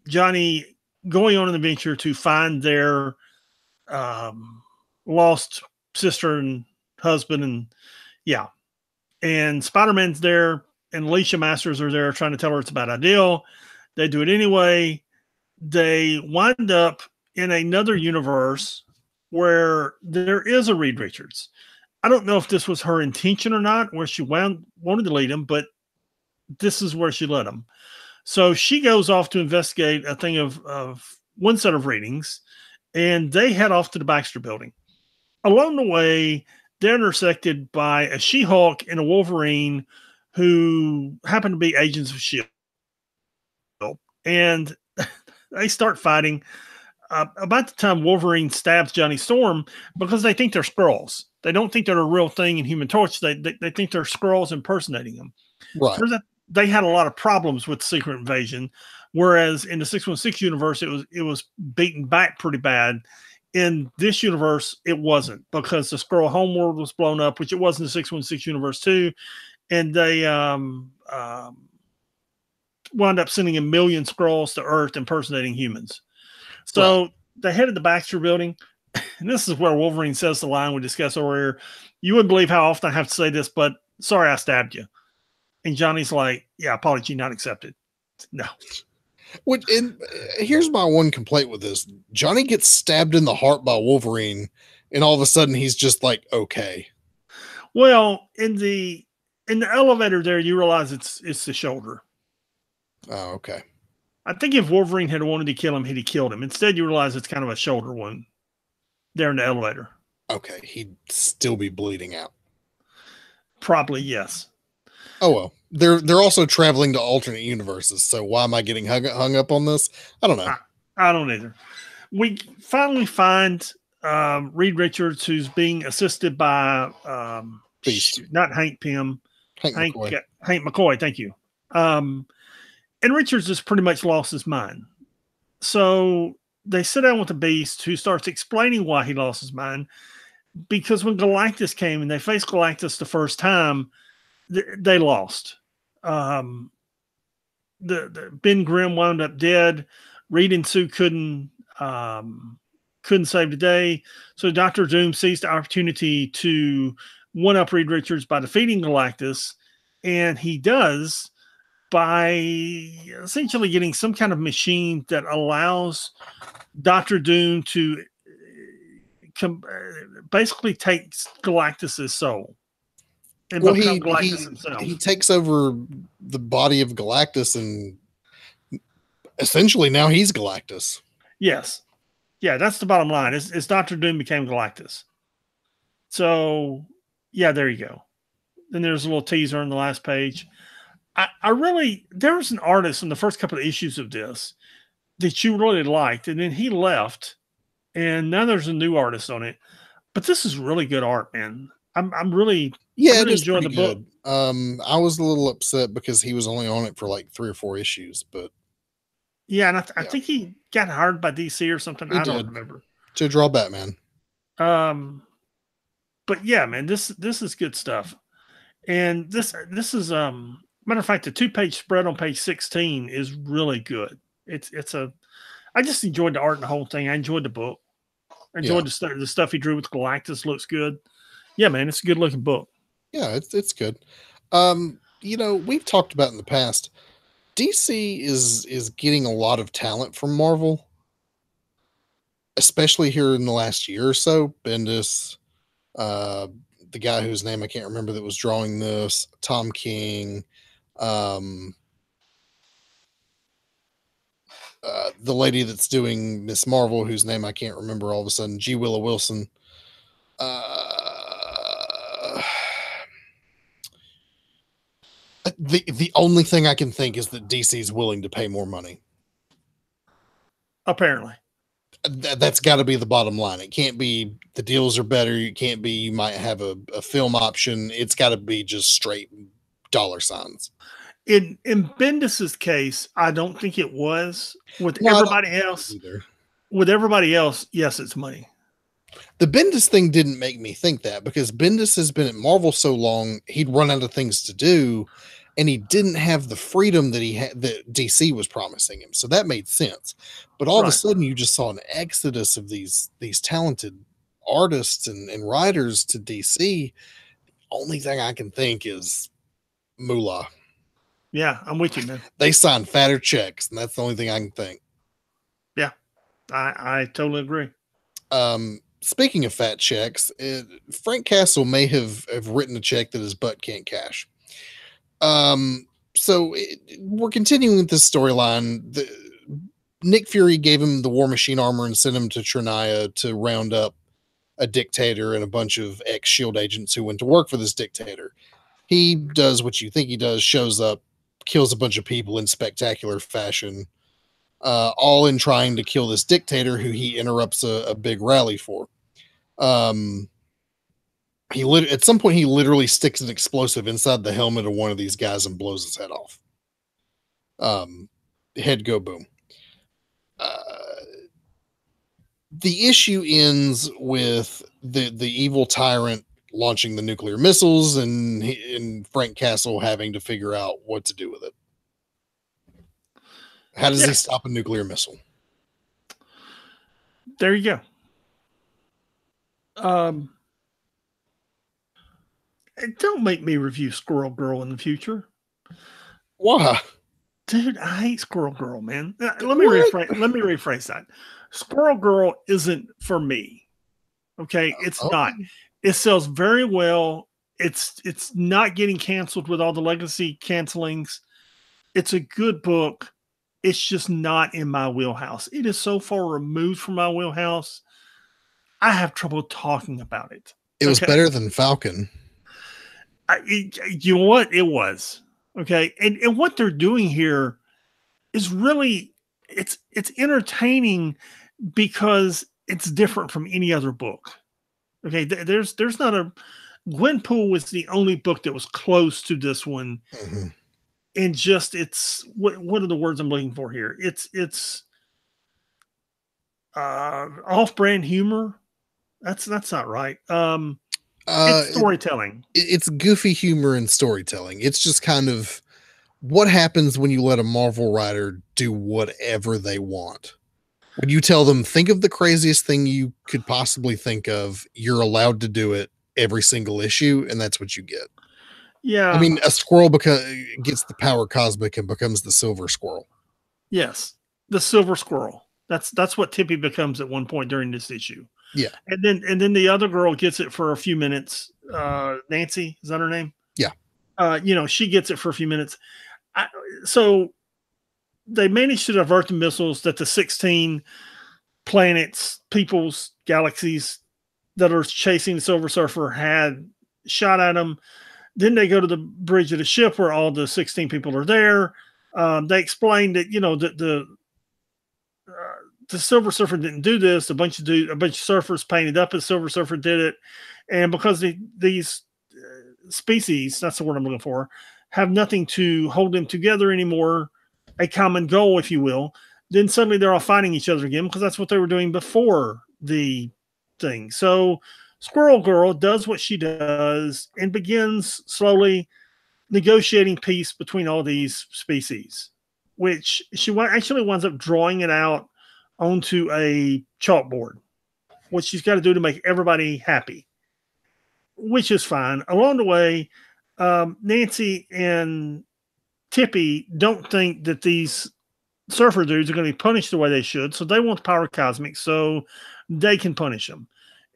Johnny going on an adventure to find their lost sister and husband, and yeah. And Spider-Man's there, and Alicia Masters are there trying to tell her it's a bad idea. They do it anyway. They wind up in another universe where there is a Reed Richards. I don't know if this was her intention or not, where she wanted to lead him, but this is where she led him. So she goes off to investigate a thing of one set of readings, and they head off to the Baxter building. Along the way, they're intersected by a She-Hulk and a Wolverine who happen to be agents of S.H.I.E.L.D. And they start fighting. About the time Wolverine stabs Johnny Storm, because they think they're Skrulls. They don't think they're a real thing in Human Torch. They think they're Skrulls impersonating them. Right. They had a lot of problems with Secret Invasion, whereas in the 616 universe, it was beaten back pretty bad. In this universe, it wasn't, because the Skrull homeworld was blown up, which it was in the 616 universe too, and they wound up sending 1 million Skrulls to Earth impersonating humans. So they headed the Baxter building, and this is where Wolverine says the line we discussed earlier. You wouldn't believe how often I have to say this, but sorry I stabbed you. And Johnny's like, yeah, apology not accepted. No. And here's my one complaint with this. Johnny gets stabbed in the heart by Wolverine, and all of a sudden he's just like, okay. Well, in the elevator there, you realize it's the shoulder. Oh, okay. I think if Wolverine had wanted to kill him, he'd have killed him. Instead, you realize it's kind of a shoulder wound there in the elevator. Okay, he'd still be bleeding out. Probably, yes. Oh, well. They're also traveling to alternate universes, so why am I getting hung up on this? I don't know. I don't either. We finally find Reed Richards, who's being assisted by not Hank Pym. Hank McCoy, thank you. And Richards has pretty much lost his mind. So they sit down with the Beast, who starts explaining why he lost his mind. Because when Galactus came and they faced Galactus the first time, they lost. The Ben Grimm wound up dead. Reed and Sue couldn't save the day. So Dr. Doom seized the opportunity to one-up Reed Richards by defeating Galactus. And he does by essentially getting some kind of machine that allows Dr. Doom to basically take Galactus's soul. And he takes over the body of Galactus, and essentially now he's Galactus. Yes. Yeah, that's the bottom line. Is Dr. Doom became Galactus. So, yeah, there you go. Then there's a little teaser on the last page. There was an artist in the first couple of issues of this that you really liked, and then he left, and now there's a new artist on it. But this is really good art, man. I'm really enjoying the book. I was a little upset because he was only on it for like 3 or 4 issues, but yeah, and I think he got hired by DC or something. I don't remember, to draw Batman. But yeah, man, this is good stuff. And this is matter of fact, the 2-page spread on page 16 is really good. I just enjoyed the art and the whole thing. I enjoyed the book. I enjoyed the stuff he drew with Galactus. Looks good. Yeah, man, it's a good looking book. Yeah, it's good. We've talked about in the past, DC is getting a lot of talent from Marvel, especially here in the last year or so. Bendis, the guy whose name I can't remember that was drawing this, Tom King, the lady that's doing Miss Marvel, whose name I can't remember all of a sudden, G. Willow Wilson. The only thing I can think is that DC is willing to pay more money. Apparently. That's got to be the bottom line. It can't be the deals are better. It can't be you might have a film option. It's got to be just straight dollar signs. In Bendis's case, I don't think it was. With everybody else, yes, it's money. The Bendis thing didn't make me think that, because Bendis has been at Marvel so long, he'd run out of things to do, and he didn't have the freedom that he had that DC was promising him. So that made sense. But all of a sudden, you just saw an exodus of these talented artists and writers to DC, only thing I can think is moolah. Yeah, I'm with you, man. They sign fatter checks, and that's the only thing I can think. Yeah, I totally agree. Speaking of fat checks, Frank Castle may have written a check that his butt can't cash. So we're continuing with this storyline. Nick Fury gave him the War Machine armor and sent him to Trinaya to round up a dictator and a bunch of ex-SHIELD agents who went to work for this dictator. He does what you think he does, shows up, kills a bunch of people in spectacular fashion, all in trying to kill this dictator who he interrupts a big rally for. At some point he literally sticks an explosive inside the helmet of one of these guys and blows his head off. Head go boom. The issue ends with the evil tyrant launching the nuclear missiles and Frank Castle having to figure out what to do with it. How does he stop a nuclear missile? There you go. Don't make me review Squirrel Girl in the future. Why? Dude, I hate Squirrel Girl, man. Let me rephrase that. Squirrel Girl isn't for me. Okay, it's not. It sells very well. It's not getting canceled with all the legacy cancelings. It's a good book. It's just not in my wheelhouse. It is so far removed from my wheelhouse. I have trouble talking about it. It was better than Falcon. You know what? It was. Okay. And what they're doing here is really, it's entertaining because it's different from any other book. Okay. There's not a, Gwenpool was the only book that was close to this one. Mm-hmm. And just, it's, what are the words I'm looking for here? It's off-brand humor. That's not right. It's storytelling. It's goofy humor and storytelling. It's just kind of what happens when you let a Marvel writer do whatever they want. When you tell them, think of the craziest thing you could possibly think of, you're allowed to do it every single issue, and that's what you get. Yeah. I mean, a squirrel gets the power cosmic and becomes the Silver Squirrel. Yes, the Silver Squirrel. That's what Tippy becomes at one point during this issue. Yeah. And then the other girl gets it for a few minutes. Nancy, is that her name? Yeah. She gets it for a few minutes. So they managed to divert the missiles that the 16 planets, peoples, galaxies that are chasing the Silver Surfer had shot at them. Then they go to the bridge of the ship where all the 16 people are there. They explained that, the Silver Surfer didn't do this. A bunch of surfers painted up as Silver Surfer did it. And because these species, that's the word I'm looking for, have nothing to hold them together anymore, a common goal, if you will, then suddenly they're all fighting each other again because that's what they were doing before the thing. So Squirrel Girl does what she does and begins slowly negotiating peace between all these species, which she actually winds up drawing it out onto a chalkboard, what she's got to do to make everybody happy, which is fine. Along the way, Nancy and Tippy don't think that these surfer dudes are going to be punished the way they should, so they want the power cosmic so they can punish them.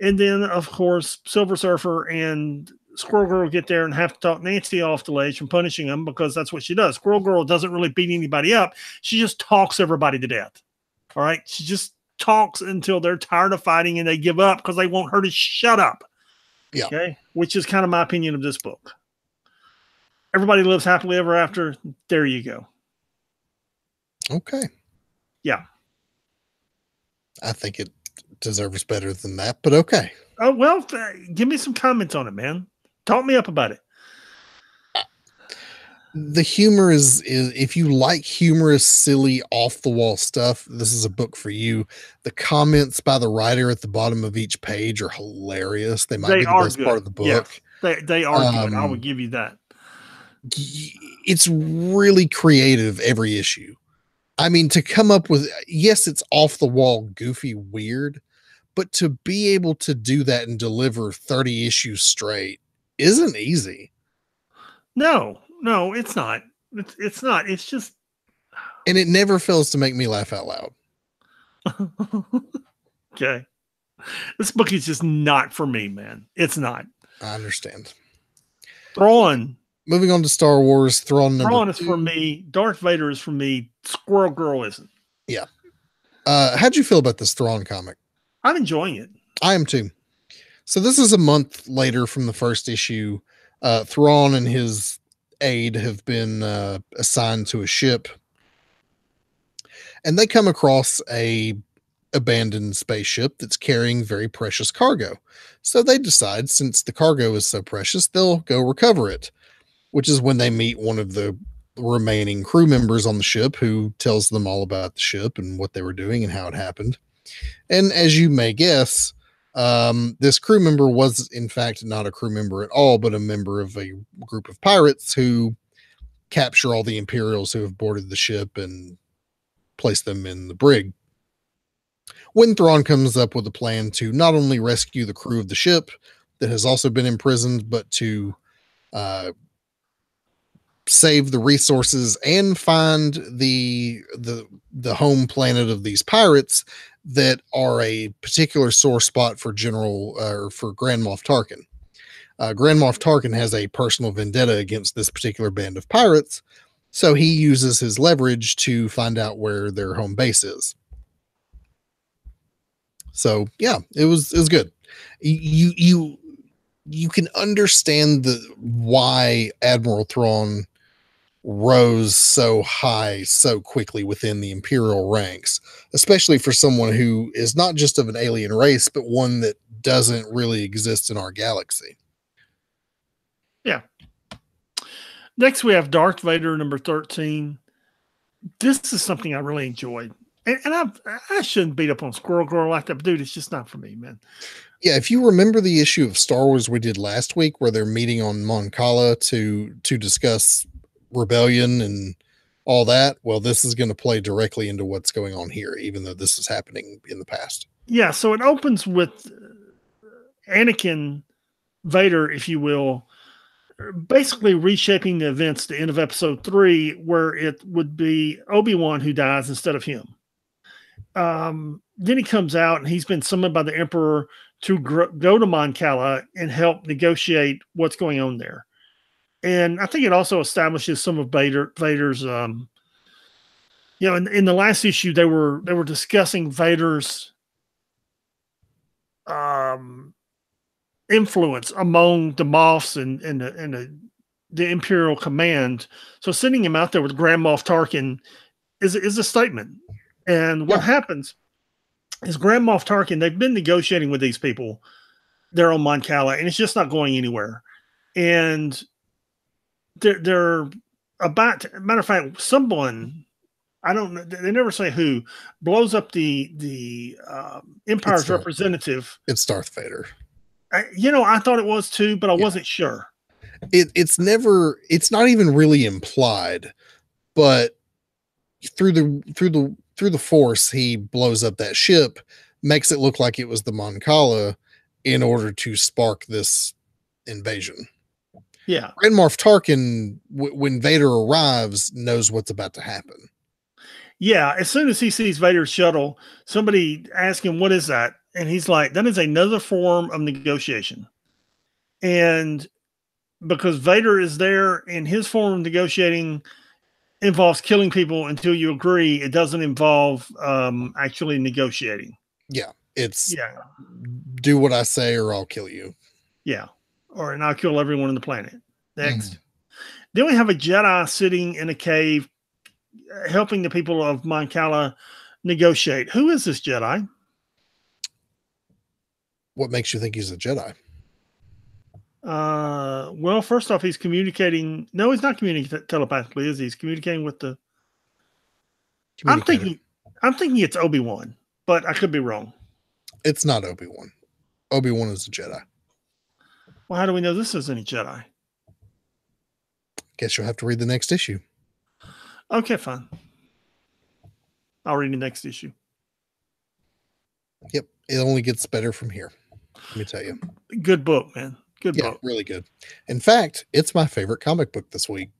And then, of course, Silver Surfer and Squirrel Girl get there and have to talk Nancy off the ledge from punishing them because that's what she does. Squirrel Girl doesn't really beat anybody up. She just talks everybody to death. All right? She just talks until they're tired of fighting and they give up because they want her to shut up. Yeah. Okay? Which is kind of my opinion of this book. Everybody lives happily ever after. There you go. Okay. Yeah. I think it deserves better than that, but okay. Oh, well, give me some comments on it, man. Talk me up about it. The humor is if you like humorous, silly, off the wall stuff, this is a book for you. The comments by the writer at the bottom of each page are hilarious. They might be the best part of the book. Yeah, they are good. I would give you that. It's really creative every issue. I mean, to come up with, yes, it's off the wall, goofy, weird, but to be able to do that and deliver 30 issues straight isn't easy. No, it's not. It's not. It's just. And it never fails to make me laugh out loud. Okay. This book is just not for me, man. It's not. I understand. Thrawn. Moving on to Star Wars, Thrawn number Thrawn is 2. for me. Darth Vader is for me. Squirrel Girl isn't. Yeah. How'd you feel about this Thrawn comic? I'm enjoying it. I am too. So this is a month later from the first issue. Thrawn and his aide have been assigned to a ship, and they come across a abandoned spaceship that's carrying very precious cargo. So they decide, since the cargo is so precious, they'll go recover it, which is when they meet one of the remaining crew members on the ship, who tells them all about the ship and what they were doing and how it happened. And as you may guess, this crew member was in fact not a crew member at all, but a member of a group of pirates who capture all the Imperials who have boarded the ship and place them in the brig. When Thrawn comes up with a plan to not only rescue the crew of the ship that has also been imprisoned, but to save the resources and find the home planet of these pirates that are a particular sore spot for for Grand Moff Tarkin. Grand Moff Tarkin has a personal vendetta against this particular band of pirates, so he uses his leverage to find out where their home base is. So yeah, it was good. You can understand why Admiral Thrawn rose so high so quickly within the Imperial ranks, especially for someone who is not just of an alien race, but one that doesn't really exist in our galaxy. Yeah. Next, we have Darth Vader number 13. This is something I really enjoyed. And I shouldn't beat up on Squirrel Girl like that, but dude, it's just not for me, man. Yeah, if you remember the issue of Star Wars we did last week, where they're meeting on Mon Cala to discuss rebellion and all that, well, this is going to play directly into what's going on here, even though this is happening in the past. Yeah, so it opens with Anakin Vader, if you will, basically reshaping the events to the end of episode 3, where it would be Obi-Wan who dies instead of him. Then he comes out and he's been summoned by the Emperor to go to Mon Cala and help negotiate what's going on there. And I think it also establishes some of Vader's, in the last issue, they were discussing Vader's influence among the Moffs and the Imperial command. So sending him out there with Grand Moff Tarkin is a statement. And what happens is Grand Moff Tarkin, they've been negotiating with these people there on Mon Cala, and it's just not going anywhere. And they're about, matter of fact, someone, I don't know, they never say who, blows up the Empire's representative. It's Darth Vader. I thought it was too, but I wasn't sure. It's not even really implied, but through the Force, he blows up that ship, makes it look like it was the Mon Cala in order to spark this invasion. Yeah. Grand Moff Tarkin, when Vader arrives, knows what's about to happen. Yeah. As soon as he sees Vader's shuttle, somebody asks him, "What is that?" And he's like, "That is another form of negotiation." And because Vader is there, and his form of negotiating involves killing people until you agree, it doesn't involve actually negotiating. Yeah. It's do what I say or I'll kill you. Yeah. And I'll kill everyone on the planet. Next. Then we have a Jedi sitting in a cave helping the people of Mon Cala negotiate. Who is this Jedi? What makes you think he's a Jedi? Well, first off, he's communicating. No, he's not communicating telepathically, is he? He's communicating with the. I'm thinking it's Obi-Wan, but I could be wrong. It's not Obi-Wan. Obi-Wan is a Jedi. Well, how do we know this isn't a Jedi? Guess you'll have to read the next issue. Okay, fine. I'll read the next issue. Yep. it only gets better from here. Let me tell you. Good book, man. Good Yeah, book. really good. In fact, it's my favorite comic book this week.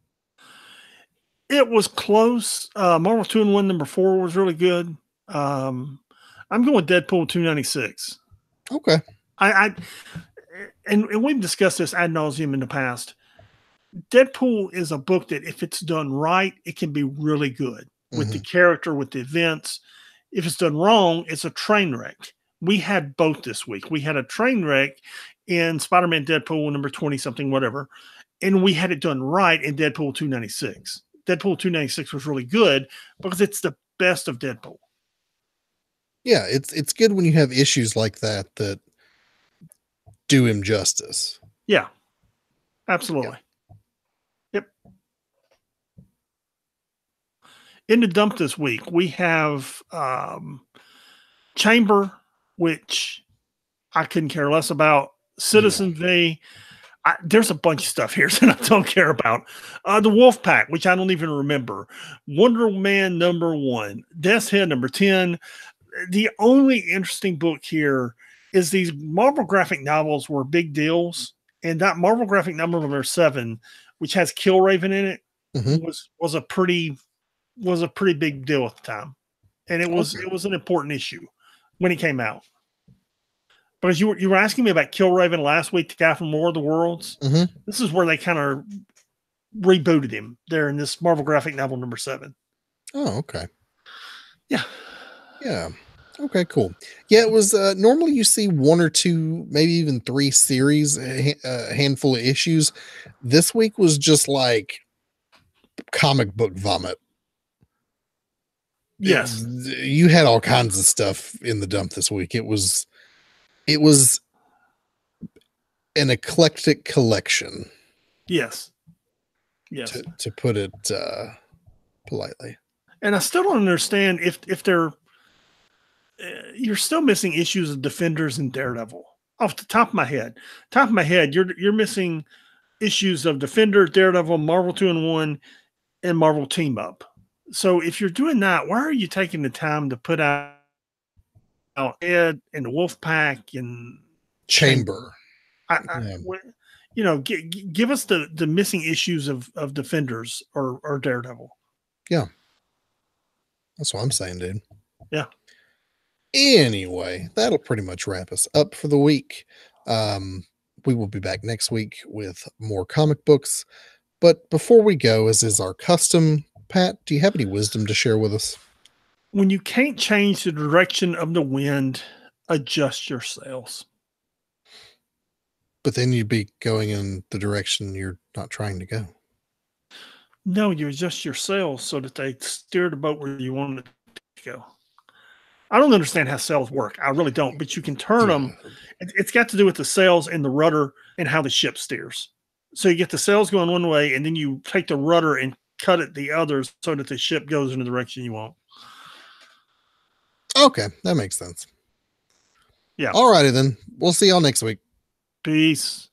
It was close. Marvel 2-in-1 number 4 was really good. I'm going Deadpool 296. Okay. And we've discussed this ad nauseum in the past. Deadpool is a book that if it's done right, it can be really good with the character, with the events. If it's done wrong, it's a train wreck. We had both this week. We had a train wreck in Spider-Man Deadpool number 20 something, whatever. And we had it done right in Deadpool 296. Deadpool 296 was really good because it's the best of Deadpool. Yeah, it's good when you have issues like that that do him justice. Yeah, absolutely. Yep. In the dump this week, we have Chamber, which I couldn't care less about. Citizen V. There's a bunch of stuff here that I don't care about. The Wolf Pack, which I don't even remember. Wonder Man number 1. Death's Head number 10. The only interesting book here is these Marvel graphic novels were big deals. And that Marvel graphic number 7, which has Killraven in it, was a pretty big deal at the time. And it was an important issue when it came out. Because you were asking me about Killraven last week, the guy from War of the Worlds. This is where they kind of rebooted him there in this Marvel graphic novel number 7. Oh, okay. Yeah. Yeah. Okay, cool. Yeah, it was normally you see 1 or 2, maybe even 3 series, a handful of issues. This week was just like comic book vomit. Yes. You had all kinds of stuff in the dump this week. It was an eclectic collection. Yes. Yes. To put it politely. And I still don't understand if they're you're still missing issues of Defenders and Daredevil. Off the top of my head, you're missing issues of Defender, Daredevil, Marvel 2-in-1, and Marvel Team Up. So if you're doing that, why are you taking the time to put out Ed and the Wolf Pack and Chamber? Give us the missing issues of Defenders or Daredevil. Yeah, that's what I'm saying, dude. Yeah. Anyway, that'll pretty much wrap us up for the week. We will be back next week with more comic books. But before we go, as is our custom, Pat, do you have any wisdom to share with us? When you can't change the direction of the wind, adjust your sails. But then you'd be going in the direction you're not trying to go. No, you adjust your sails so that they steer the boat where you want it to go. I don't understand how sails work. I really don't. But you can turn them. It's got to do with the sails and the rudder and how the ship steers. So you get the sails going one way, and then you take the rudder and cut it the other so that the ship goes in the direction you want. Okay, that makes sense. Yeah. All righty then. We'll see y'all next week. Peace.